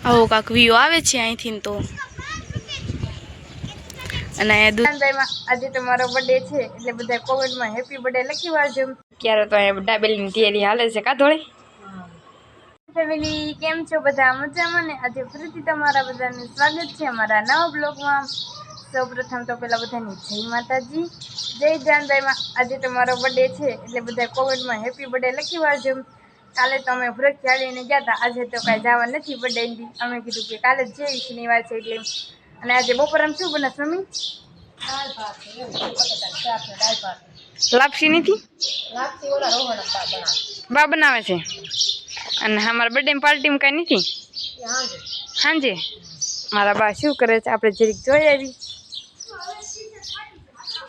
આવો કાંક વ્યૂ આવે છે અહીંથી તો। અને દુકાનદારમાં આજે તમારો બર્થડે છે એટલે બધા કોમેન્ટમાં હેપી બર્થડે લખી વાળજો। ક્યારે તો અહીંયા ડાબેલીની તૈયારી હાલે છે કા ધોળી ફેમિલી કેમ છો બધા મજામાં ને? આજે ફરીથી તમારા બધાનું સ્વાગત છે અમારા નવા બ્લોગમાં। સૌપ્રથમ તો પેલા બધાની જય માતાજી, જય જાનદાઈમાં। આજે તમારો બર્થડે છે એટલે બધા કોમેન્ટમાં હેપી બર્થડે લખી વાળજો। કાલે તો અમે વ્રત ચાલીને ગયા હતા, આજે તો કાંઈ જવા નથી બર્થડે। અમે કીધું કે કાલે જ જઈ શનિવાર છે એટલે। અને આજે બપોર શું બનાસ મમ્મી? લાપસી નથી બા બનાવે છે। અને અમારા બર્થડે પાર્ટીમાં કાંઈ નથી સાંજે મારા બા શું કરે છે આપણે જરીક જોઈ આવી।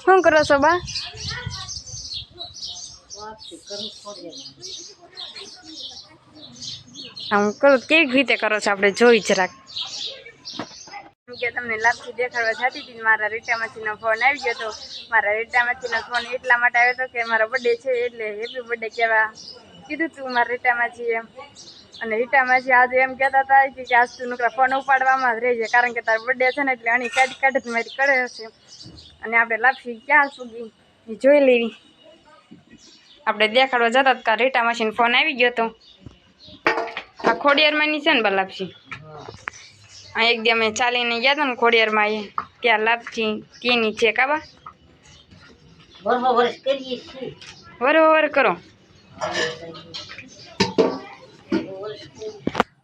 શું કરો છો બા? આમ કરો કેવી રીતે કરો છો આપણે જોઈ જરાક। કે તમને લાપસી દેખાડવા જતી હતી, મારા રીટામાંથીનો ફોન આવી ગયો હતો। મારા રીટામાંથીનો ફોન એટલા માટે આવ્યો હતો કે મારો બર્થડે છે એટલે હેપી બર્થડે કહેવા કીધું તું મારા રીટામાંથીએ। અને રીટામાંથી આજે એમ કહેતા હતા કે આજ તું નકરા ફોન ઉપાડવામાં જ રહેજે, કારણ કે તારો બર્થડે છે ને એટલે અણી કાઢ જ મારી કરે હશે। અને આપણે લાપસી ક્યાં પૂગી એ જોઈ લેવી। આપણે દેખાડવા જતા હતા રીટામાંથીનો ફોન આવી ગયો હતો। આ ખોડિયારમાંની છે ને બા લાપસી? એક દી અમે ચાલીને ગયા હતા ને ખોડિયારમાં ત્યાં લાપસી કેની છે કાબા? વર કરો।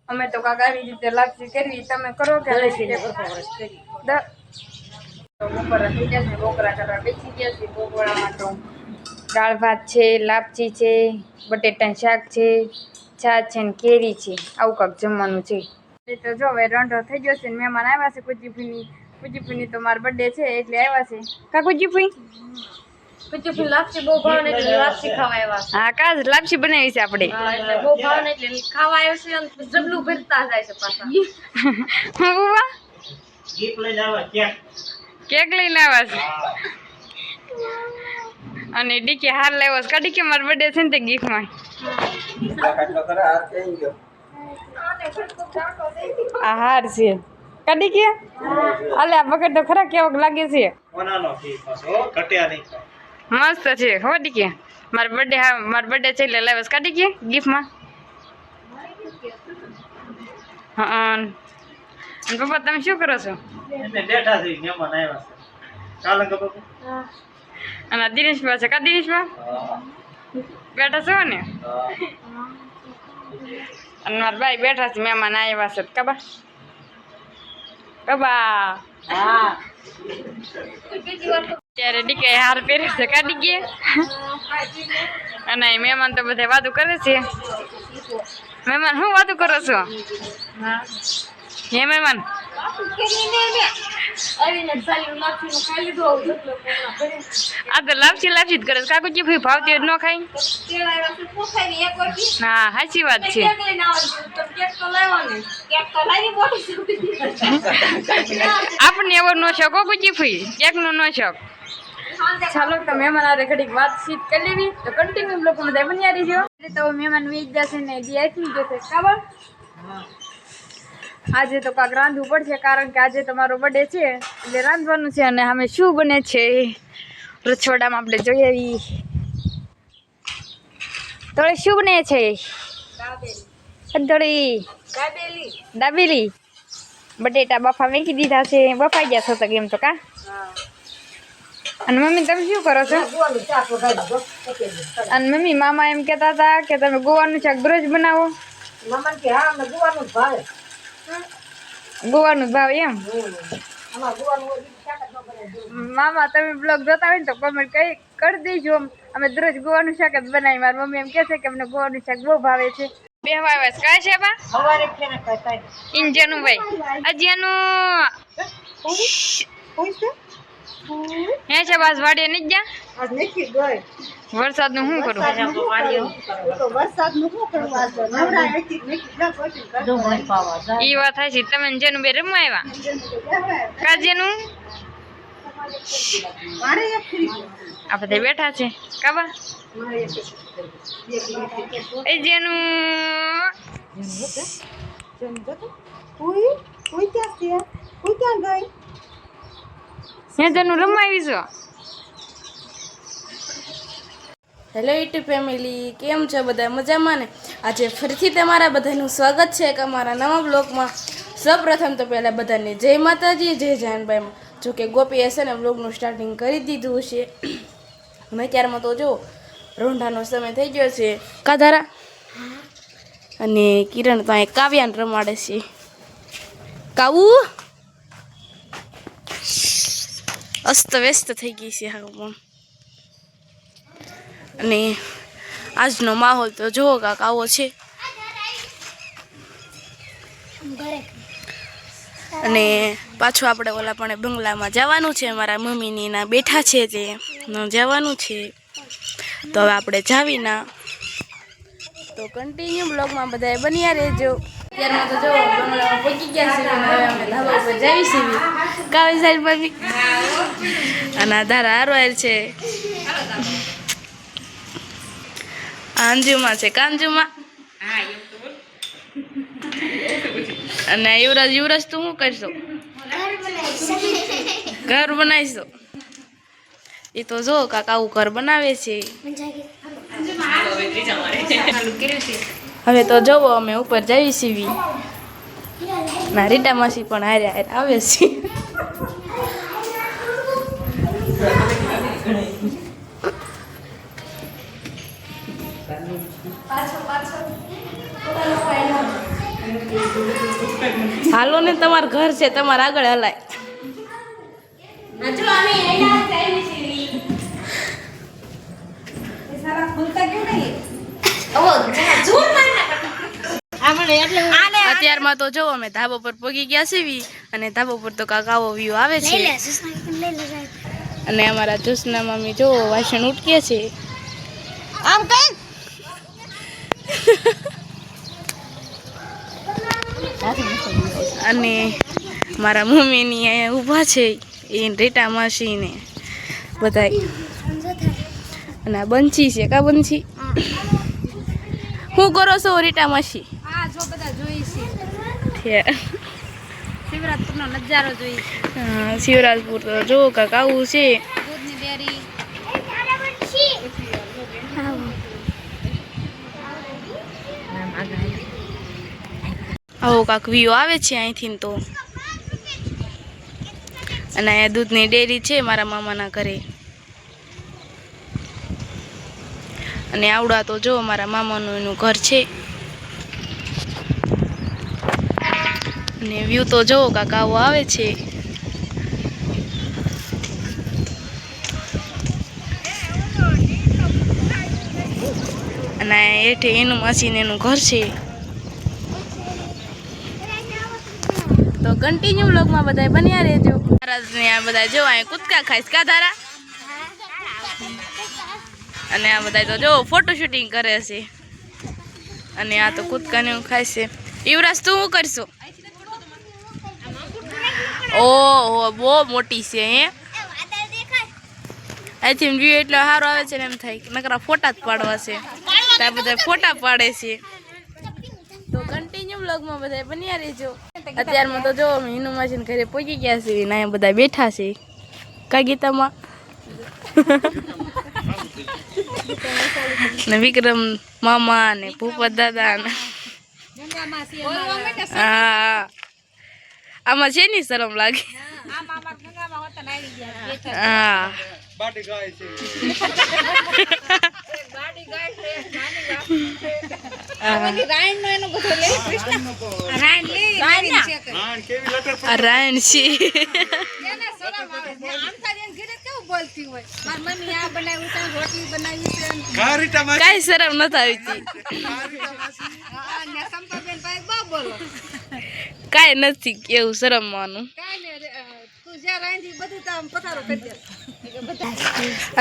અમે તો કાંક આવી રીતે લાપસી કરવી, તમે કરો કે બપોરા થઈ ગયા છે, બપોરા કરવા બેસી ગયા છે। બપોરામાં તો દાળ ભાત છે, લાપસી છે, બટેટાનું શાક છે, છાશ છે ને કેરી છે, આવું કાંક જમવાનું છે। તો જો હવે રંઢો થઈ ગયો છે ને મહેમાન આવ્યા છે કુજીફુની તો મારો બર્થડે છે એટલે આવ્યા છે કા કુજીફુઈ? લાપસી બહુ ભાવે એટલે લાપસી ખાવા આવ્યા છે। હા કાજ લાપસી બનાવી છે આપણે, એટલે બહુ ભાવે એટલે ખાવા આવ્યો છે અને જબલું ભરતા જાય છે પાછા। હા બુવા કેક લઈને આવ્યા છે અને ડીકે હાર લાવ્યો છે કા ડીકે મારો બર્થડે છે ને તે ગિફ્ટમાં આ હાર છે કડી કે અલે આ બકેટ તો ખરા કેવોક લાગે છે। મસ્ત છે હો ડીકે, મારો બર્થડે છે એટલે લાવ્યો છે કાઢી કે ગિફ્ટમાં। હા પપ્પા તમે શું કરો છો? અને દિનેશ પાસે કા દિનેશમાં બેઠા છો ને? અને મારા ભાઈ બેઠા છે, મહેમાન આવ્યા છે કબા ત્યારે ડીકે હાર પહેરે છે કાઢી ગયા અને મહેમાન તો બધા વાતું કરે છે। મહેમાન શું વાતું કરો છો હે મહેમાન? આ તો લાપસી જ કરે છે કાકુજી ભાઈ ભાવતી ન ખાઈ? હા સાચી વાત છે। આપણને એવો નો શોખ હો ગુજી ફઈ કેક નો શોખ। ચાલો તો મહેમાન આરે ઘડીક વાતચીત કરી લેવી તો કન્ટિન્યુ બ્લોગ માં બન્યા રહીજો। તો મહેમાન વીજ જશે ને દીયાથી જશે ખબર। આજે તો કાંક રાંધવું પડશે કારણ કે આજે તમારો બર્થડે છે એટલે રાંધવાનું છે। અને અમે શું બને છે રસોડામાં આપણે જોઈ આવી તો શું બને છે? દાબેલી બટેટા બફા મેકી દીધા છે, બફાઈ ગયા છો તો કેમ તો કા? અને મમ્મી તમે શું કરો છો? અને મમ્મી મામા એમ કહેતા હતા કે તમે ગોવાનું શાક દરરોજ બનાવો? ગોવાનું ભાવ એમ? મામા તમે બ્લોગ જોતા હોય ને તો કોમેન્ટ કરી દેજો, અમે દરરોજ ગોવાનું શાક જ બનાવી। મારી મમ્મી એમ કહે છે કે અમને ગોવાનું શાક બહુ ભાવે છે। બે વાયસ કાય છે બા ઇન્જનું ભાઈ અજ્યાનું હે છે બાસ વાડીએ નહીં ગયા? વરસાદ નું શું કરું? ઈ વાત થાય છે, તમે જેનું બે રમવા આવ્યા કા જેનું આ બધા બેઠા છે કાબા એ જેનું કોઈ ક્યાં છે? કોઈ ક્યાં ગઈ? ત્યાં તને રમાવી છો. હેલો યુટ્યુબ ફેમિલી, કેમ છો બધા? મજામાં ને? આજે ફરીથી તમારા બધાનું સ્વાગત છે એક અમારા નવા બ્લોગમાં. સૌપ્રથમ તો પહેલાં બધાને જય માતાજી, જય જાનભાઈમાં. જોકે ગોપીએ છે ને બ્લોગનું સ્ટાર્ટિંગ કરી દીધું છે. અમે અત્યારમાં તો જો રોંઢાનો સમય થઈ ગયો છે કાધારા, અને કિરણ તો અહીં કાવ્યાને રમાડે છે. કાવું અસ્ત વ્યસ્ત થઈ ગઈ છે હા પણ. અને આજનો માહોલ તો જુઓ કાંક આવો છે. અને પાછું આપણે ઓલા પણ બંગલામાં જવાનું છે. મારા મમ્મીની ના બેઠા છે તે જવાનું છે. તો હવે આપણે જાવીના તો કન્ટિન્યુ બ્લોગમાં બધાએ બન્યા રહેજો. અત્યારમાં તો જો બંગલામાં પહોંચી ગયા છે. હવે અમે ધાબા ઉપર જઈ છીએ. કાવી સાઈડ ભાભી અને આ ધારા હારવાર છે. અંજુમાં છે કાંજુમાં. અને યુવરાજ તું શું કરશો? ઘર બનાવીશો? એ તો જો કાકા આવું ઘર બનાવે છે. હવે તો જોવો અમે ઉપર જઈ છીએ. ના રીટા માસી પણ હારે હારે આવે છે. હાલો ને, તમારું ઘર છે, તમારે આગળ હલાય. અત્યારમાં તો જો અમે ધાબા પર પગી ગયા છીએ. અને ધાબા પર તો કાંક આવો વ્યૂ આવે છે. અને અમારા જોશના મમ્મી જો વાસણ ઉટકે છે. આમ કઈ અને મારા મમ્મીની અહીંયા ઊભા છે એ રીટા માસી ને બધા. અને આ બંછી છે કા બંછી? શું કરો છો રીટા માસી? હા જો બધા જોઈ છે. શિવરાજપુરનો નજારો જોઈ છે. શિવરાજપુર તો જો કાંક આવું છે. દૂધની ડેરી. આવો કાંક વ્યૂ આવે છે અહીંથી તો. અને અહીંયા દૂધની ડેરી છે મારા મામાના ઘરે. અને આવડા તો જો મારા મામાનું એનું ઘર છે. અને વ્યૂ તો જો કાંક આવો આવે છે. અને હેઠે એનું માસીને એનું ઘર છે. તો કન્ટિન્યુ બ્લોગમાં બધા બન્યા રહેજો. મહારાજને આ બધા જો અહીં કૂદકા ખાઈશ કા ધારા. અને આ બધા તો જો ફોટો શૂટિંગ કરે છે. અને આ તો કૂદકાને એવું ખાય છે. યુવરાજ તું શું કરશો? ઓહો બહુ મોટી છે હે. અહીંથી વ્યૂ એટલો સારો આવે છે ને એમ થાય નકરા ફોટા જ પાડવા છે. ત્યાં બધા ફોટા પાડે છે. તો કન્ટિન્યુ બ્લોગમાં બધા બન્યા રહેજો. અત્યારમાં તો જો અમે હિનુ માસીને ઘરે પહોંચી ગયા છીએ. ને અહીંયા બધા બેઠા છે કા ગીતામાં. ને વિક્રમ મામા ને ભૂપત દાદા ને. હા આમાં છે ની શરમ લાગે. હા રાયણ છે. કઈ શરમ નથી આવતી. કઈ નથી એવું શરમવાનું.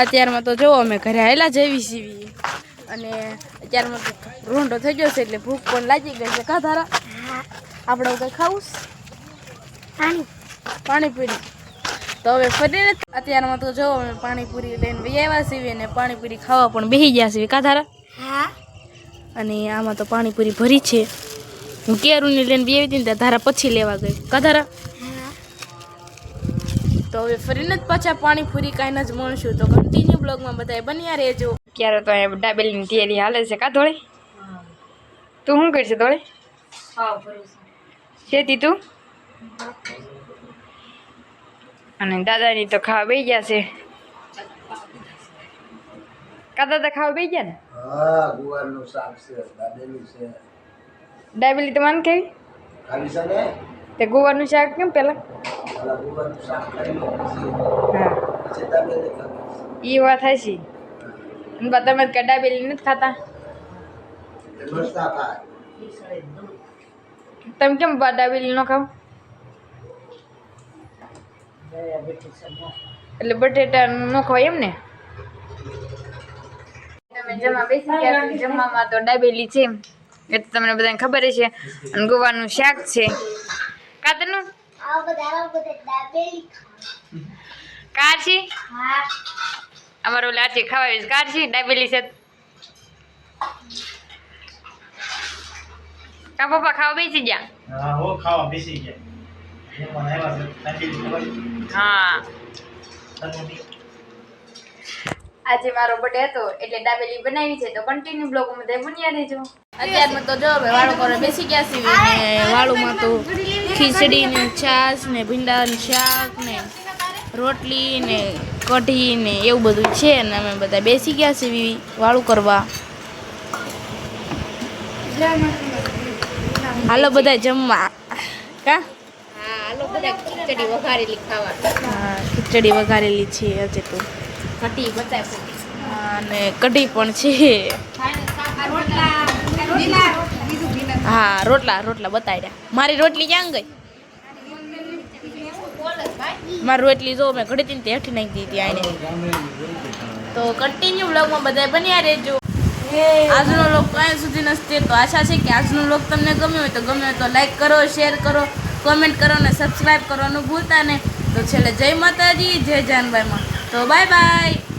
અત્યારમાં તો જો અમે ઘરે આવેલા જઈએ છીએ. અને અત્યારમાં તો રોંઢો થઈ ગયો છે એટલે ભૂખ પણ લાગી ગઈ છે કા ધારા. આપણે કઈ ખાવું પાણીપુરી. તો હવે ફરીને અત્યારમાં તો જો અમે પાણીપુરી લઈને વહી આવ્યા છીએ. અને પાણીપુરી ખાવા પણ બેસી ગયા છીએ કા ધારા. અને આમાં તો પાણીપુરી ભરી છે. હું કેરુને લઈને બી આવી હતી ને ત્યાં ધારા પછી લેવા ગઈ કા ધારા તો હવે ફરીને જ પાછા પાણીપુરી કાંઈ જ મળશું તો કન્ટિન્યુ બ્લોગમાં બધાએ બન્યા રહેજો ક્યારે તો અહીંયા ડાબેલીની તૈયારી હાલે છે કા ધોળી તું શું કરશે ધોળી ખેતી તું અને દાદાની તો ખાવા બેસી ગયા છે કા દાદા ખાવા બેસી ગયા ને હા ગુવારનું શાક છે દાબેલી છે ડાબેલી તો માન ખાવી ખાલી છે ને તે ગુવારનું શાક કેમ પેલા પેલા ગુવારનું શાક ખાઈ લો હા પછી દાબેલી ખાવી એ વાત થાય છે બા તમે કે ડાબેલી નથી ખાતા મસ્ત ખાય તમે કેમ બા ડાબેલી ન ખાવ એટલે બટેટા ન ખવાય એમ ને તમે જમવા બેસી ગયા છો. જમવામાં તો ડાબેલી છે એ તો તમને બધાને ખબર છે અને ગોવાનું શાક છે કાતરનું કાચી અમારો લાચી ખવાય કાચી ડાબેલી છે કા પપ્પા ખાવા બેસી ગયા હા હો ખાવા બેસી ગયા એમાં આવ્યા છે તાંબીલી ખબર હા તનમની આજે મારો બર્થડે હતો એટલે ડાબેલી બનાવી છે તો કન્ટિન્યુ બ્લોગમાં બધા બન્યા રહેજો અત્યારમાં તો જો હવે વાળું કરવા બેસી ગયા છીએ ને વાળુમાં તો ખીચડી ને છાશ ને ભીંડાનું શાક ને રોટલી ને કઢી ને એવું બધું છે ને અમે બધા બેસી ગયા છીએ વાળું કરવા હાલો બધા જમવા કા હાલો બધા ખીચડી વઘારેલી ખાવા હા ખીચડી વઘારેલી છે આજે તો ઘટી બતાય અને કઢી પણ છે હા રોટલા બતાવ્યા મારી રોટલી ક્યાં ગઈ મારી રોટલી જો મેં ઘડી હતી હેઠી નાખી દીધી આને તો કન્ટિન્યુ બ્લોગમાં બધા બન્યા રહેજો આજનો લોક ક્યાં સુધી નથી તો આશા છે કે આજનો લોક તમને ગમ્યો હોય તો લાઈક કરો શેર કરો કોમેન્ટ કરો અને સબસ્ક્રાઈબ કરવાનું ભૂલતા નહીં તો છેલ્લે જય માતાજી જય જાનભાઈમાં તો બાય બાય